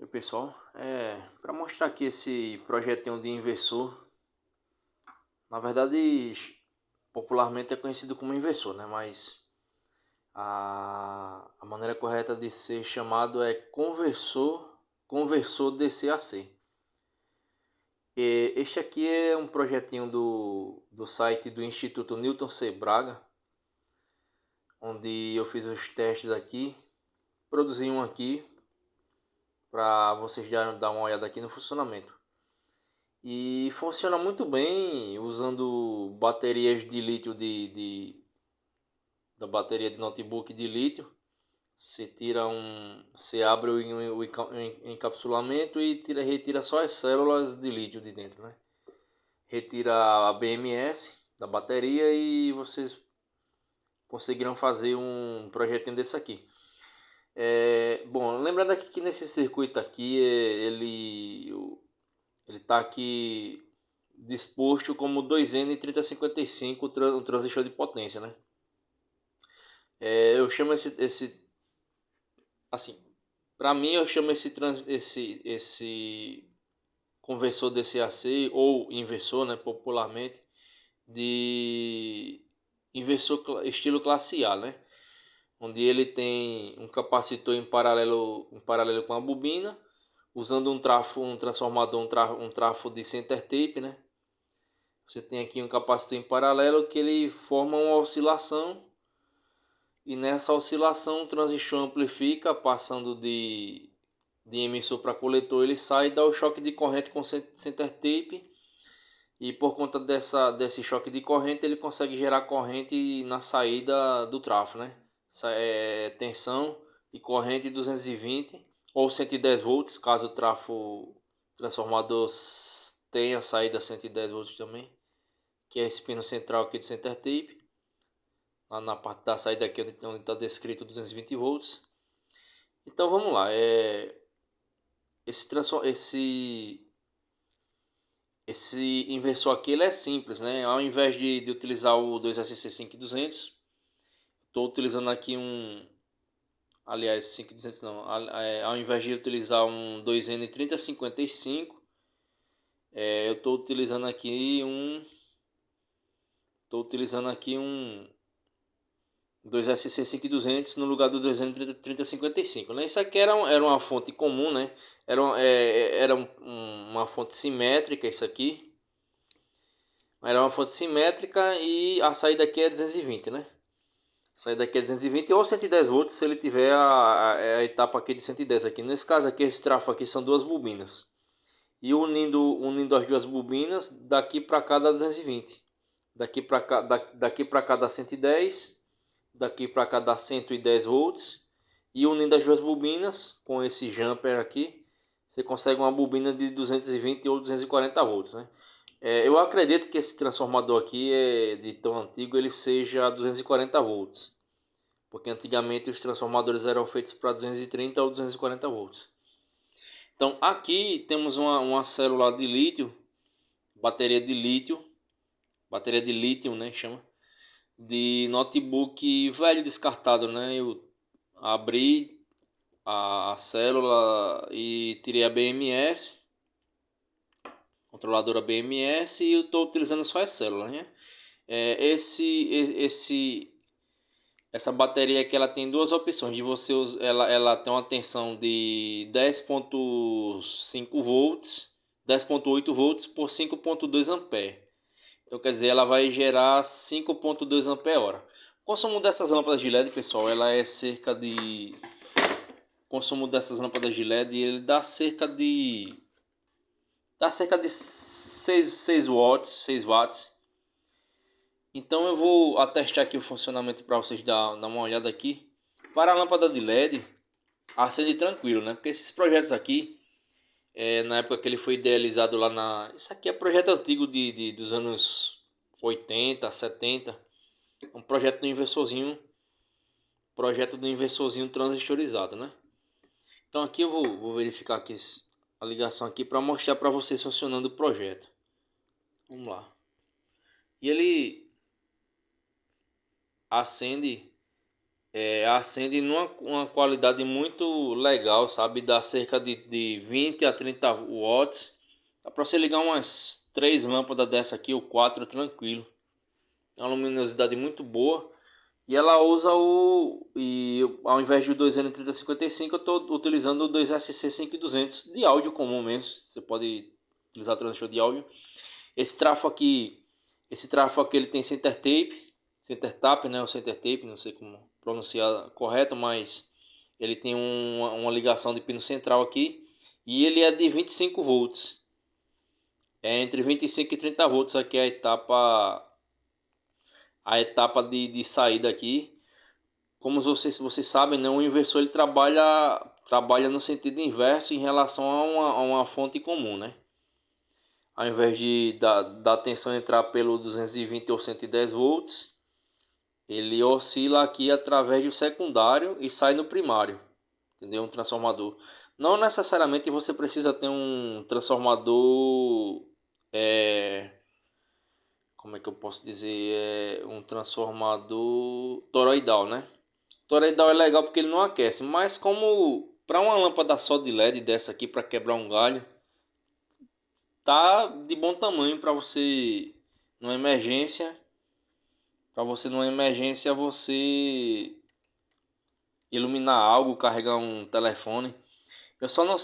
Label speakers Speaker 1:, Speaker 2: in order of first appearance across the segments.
Speaker 1: Oi pessoal, para mostrar aqui esse projetinho de inversor. Na verdade, popularmente é conhecido como inversor, né? Mas a maneira correta de ser chamado é conversor DC-AC. Este aqui é um projetinho do site do Instituto Newton C. Braga, onde eu fiz os testes aqui, produzi um aqui para vocês dar uma olhada aqui no funcionamento. E funciona muito bem usando baterias de lítio da bateria de notebook de lítio. Você abre o encapsulamento e retira só as células de lítio de dentro, né? Retira a BMS da bateria e vocês conseguirão fazer um projetinho desse aqui. Bom, lembrando aqui que nesse circuito aqui ele está aqui disposto como 2N3055, um transistor de potência, né? Eu chamo esse assim, para mim eu chamo esse conversor DC-AC ou inversor, né, popularmente, de inversor estilo classe A, né? Onde ele tem um capacitor em paralelo com a bobina, usando um transformador, um trafo de center tape, né? Você tem aqui um capacitor em paralelo que ele forma uma oscilação, e nessa oscilação o transistor amplifica, passando de emissor para coletor, ele sai e dá o choque de corrente com center tape, e por conta desse choque de corrente ele consegue gerar corrente na saída do trafo, né? Tensão e corrente 220 ou 110 volts, caso o trafo transformador tenha saída 110 volts também, que é esse pino central aqui do center tape. Lá na parte da saída aqui onde está descrito 220 volts. Então vamos lá. Esse inversor aqui ele é simples, né? Ao invés de utilizar o 2SC5200, estou utilizando aqui aliás, 5200 não. Ao invés de utilizar um 2N3055, eu estou utilizando aqui um 2SC5200 no lugar do 2N3055, né? Isso aqui era uma fonte comum, né? Uma fonte simétrica, isso aqui. Era uma fonte simétrica e a saída aqui é 220, né? A saída aqui é 220 ou 110 volts se ele tiver a etapa aqui de 110 aqui. Nesse caso aqui, esse trafo aqui são duas bobinas. E unindo as duas bobinas, daqui para cá dá 220. Daqui para cá dá 110. Daqui para cá dá 110 volts. E unindo as duas bobinas com esse jumper aqui, você consegue uma bobina de 220 ou 240 volts, né? Eu acredito que esse transformador aqui de tão antigo, ele seja 240 volts. Porque antigamente os transformadores eram feitos para 230 ou 240 volts. Então aqui temos uma célula de lítio, bateria de lítio, né, chama, de notebook velho descartado, né? Eu abri a célula e tirei a BMS, controladora BMS, e eu estou utilizando só as células, né? Essa bateria aqui ela tem duas opções de você ela tem uma tensão de 10,5 volts, 10,8 volts por 5,2 ampere. Então quer dizer, ela vai gerar 5,2 ampere hora. O consumo dessas lâmpadas de LED, pessoal, ela é cerca de consumo dessas lâmpadas de LED, ele dá cerca de 6 watts, 6 watts. Então eu vou atestar aqui o funcionamento para vocês dar uma olhada aqui. Para a lâmpada de LED, acende tranquilo, né? Porque esses projetos aqui, na época que ele foi idealizado lá Isso aqui é projeto antigo dos anos 80, 70. Um projeto do inversorzinho transistorizado, né? Então aqui eu vou verificar aqui a ligação aqui para mostrar para vocês funcionando o projeto. Vamos lá. E ele acende acende numa uma qualidade muito legal, sabe? Dá cerca de 20 a 30 watts. Dá pra você ligar umas 3 lâmpadas dessa aqui ou 4 tranquilo. É uma luminosidade muito boa. E ela usa ao invés do 2N3055, eu estou utilizando o 2SC5200 de áudio comum mesmo. Você pode utilizar transmissor de áudio. Esse trafo aqui, ele tem center tap, né? O center tape, não sei como pronunciar correto, mas ele tem uma ligação de pino central aqui e ele é de 25 volts. É entre 25 e 30 volts aqui a etapa de saída aqui. Como vocês sabem, né, o inversor ele trabalha no sentido inverso em relação a uma fonte comum, né? Ao invés da tensão entrar pelo 220 ou 110 volts, ele oscila aqui através do secundário e sai no primário, entendeu? Um transformador. Não necessariamente você precisa ter um transformador, como é que eu posso dizer, um transformador toroidal, né? Toroidal é legal porque ele não aquece, mas como para uma lâmpada só de LED dessa aqui para quebrar um galho, tá de bom tamanho para você numa emergência, você iluminar algo, carregar um telefone. Eu só não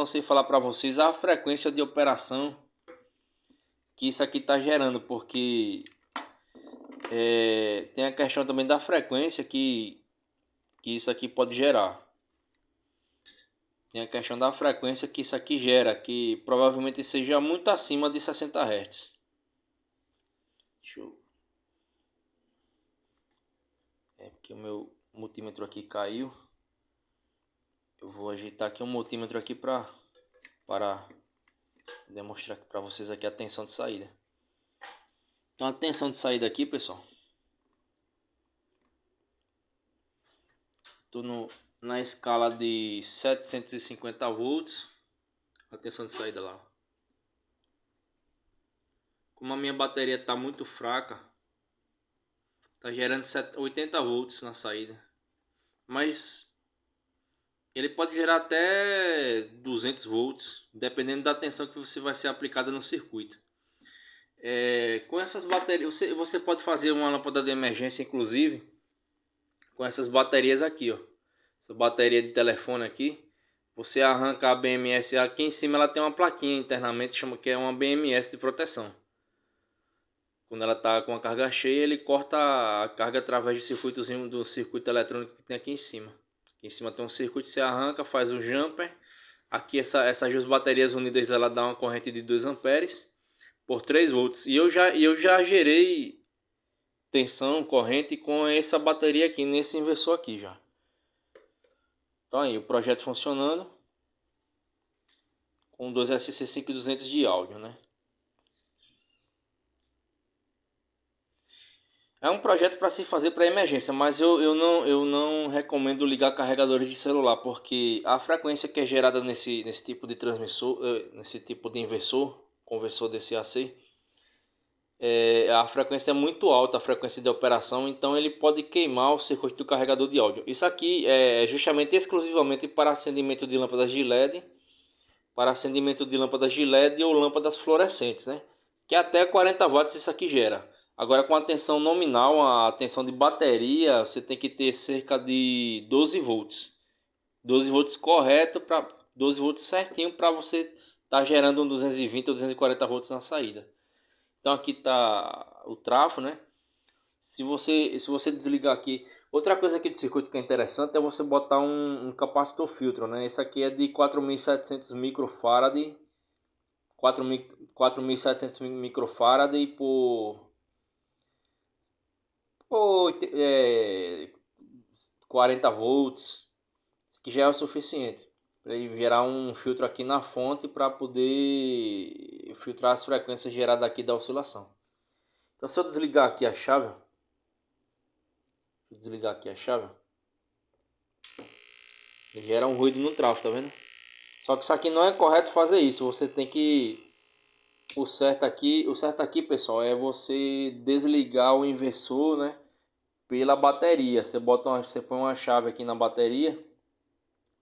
Speaker 1: sei falar para vocês a frequência de operação que isso aqui tá gerando, porque tem a questão também da frequência que isso aqui pode gerar. Tem a questão da frequência que isso aqui gera, que provavelmente seja muito acima de 60 Hz. Deixa eu... É porque o meu multímetro aqui caiu. Eu vou agitar aqui um multímetro aqui para demonstrar para vocês aqui a tensão de saída. Então a tensão de saída aqui, pessoal. Estou na escala de 750 volts. A tensão de saída lá. Como a minha bateria está muito fraca, está gerando 80 volts na saída. Mas ele pode gerar até 200 volts, dependendo da tensão que você vai ser aplicada no circuito. Com essas baterias, você pode fazer uma lâmpada de emergência, inclusive, com essas baterias aqui, ó. Essa bateria de telefone aqui, você arranca a BMS aqui em cima, ela tem uma plaquinha internamente, chama que é uma BMS de proteção. Quando ela está com a carga cheia, ele corta a carga através do circuito eletrônico que tem aqui em cima. Aqui em cima tem um circuito, você arranca, faz o jumper. Aqui essas duas baterias unidas, ela dá uma corrente de 2 amperes por 3 volts. E eu já gerei tensão, corrente com essa bateria aqui, nesse inversor aqui já. Então aí, o projeto funcionando com 2 SC5200 de áudio, né? É um projeto para se fazer para emergência, mas eu não recomendo ligar carregadores de celular, porque a frequência que é gerada nesse tipo de transmissor, nesse tipo de conversor DCAC, a frequência é muito alta, a frequência de operação, então ele pode queimar o circuito do carregador de áudio. Isso aqui é justamente exclusivamente para acendimento de lâmpadas de LED, ou lâmpadas fluorescentes, né? Que até 40 watts isso aqui gera. Agora com a tensão nominal, a tensão de bateria, você tem que ter cerca de 12 volts. 12 volts correto, para 12 volts certinho para você estar gerando um 220 ou 240 volts na saída. Então aqui está o trafo, né? Se você desligar aqui, outra coisa aqui do circuito que é interessante é você botar um capacitor filtro, né? Esse aqui é de 4.700 microfarad, 4.700 microfarad por 40 volts. Isso aqui já é o suficiente para ele gerar um filtro aqui na fonte para poder filtrar as frequências geradas aqui da oscilação. Então se eu desligar aqui a chave, ele gera um ruído no trafo, tá vendo? Só que isso aqui não é correto fazer isso. Você tem que... o certo aqui, pessoal, é você desligar o inversor, né? pela bateria. Você põe uma chave aqui na bateria.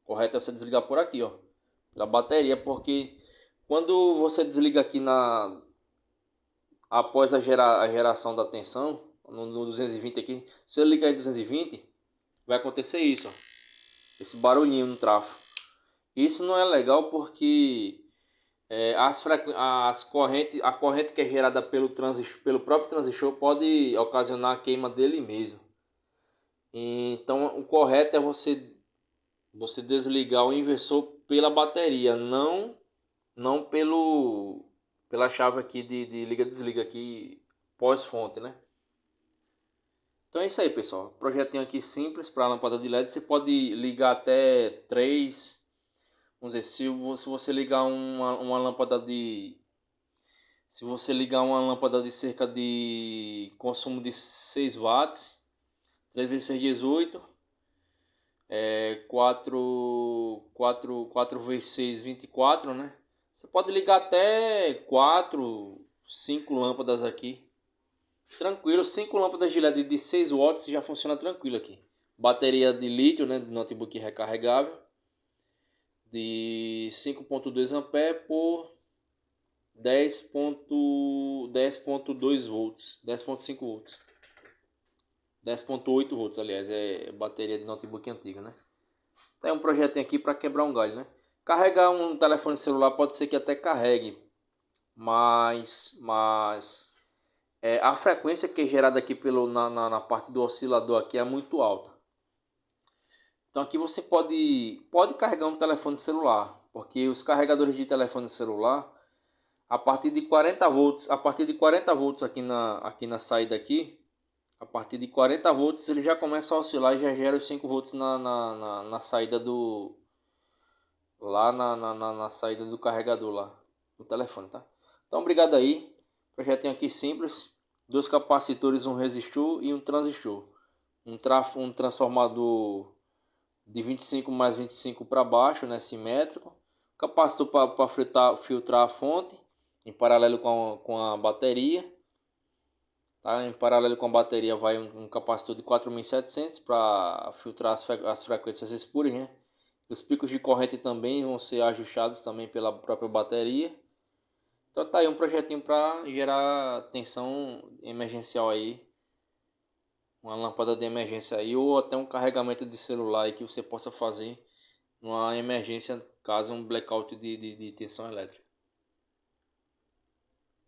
Speaker 1: Correto é você desligar por aqui, ó. Pela bateria, porque quando você desliga aqui após a geração da tensão, no 220 aqui, se você ligar em 220, vai acontecer isso, ó. Esse barulhinho no trafo. Isso não é legal porque a corrente que é gerada pelo próprio transistor pode ocasionar a queima dele mesmo. Então o correto é você desligar o inversor pela bateria, não pela chave aqui de liga-desliga aqui pós-fonte, né? Então é isso aí, pessoal. Projetinho aqui simples para lâmpada de LED. Você pode ligar até 3. Vamos dizer, se você ligar uma lâmpada de... Se você ligar uma lâmpada de cerca de consumo de 6 watts, 3 vezes 6, 18. 4 vezes 6, 24, né? Você pode ligar até 4, 5 lâmpadas aqui. Tranquilo, 5 lâmpadas de LED de 6 watts já funciona tranquilo aqui. Bateria de lítio, né, de notebook recarregável, de 5.2 ampere por 10.2 volts, 10.5 volts. 10.8 volts, aliás, é bateria de notebook antiga, né? Tem um projetinho aqui para quebrar um galho, né? Carregar um telefone celular pode ser que até carregue, mas a frequência que é gerada aqui na parte do oscilador aqui é muito alta. Então aqui você pode carregar um telefone celular, porque os carregadores de telefone celular a partir de 40 volts, aqui na saída aqui, a partir de 40 volts ele já começa a oscilar e já gera os 5 volts na saída na saída do carregador lá no telefone, tá? Então obrigado aí. Projetinho aqui simples, dois capacitores, um resistor e um transistor, um transformador de 25 mais 25 para baixo, né, simétrico, capacitor para filtrar a fonte em paralelo com a bateria, tá? Em paralelo com a bateria vai um capacitor de 4700 para filtrar as frequências espúrias, né? Os picos de corrente também vão ser ajustados também pela própria bateria. Então tá aí um projetinho para gerar tensão emergencial aí, uma lâmpada de emergência aí, ou até um carregamento de celular aí que você possa fazer numa emergência caso um blackout de tensão elétrica.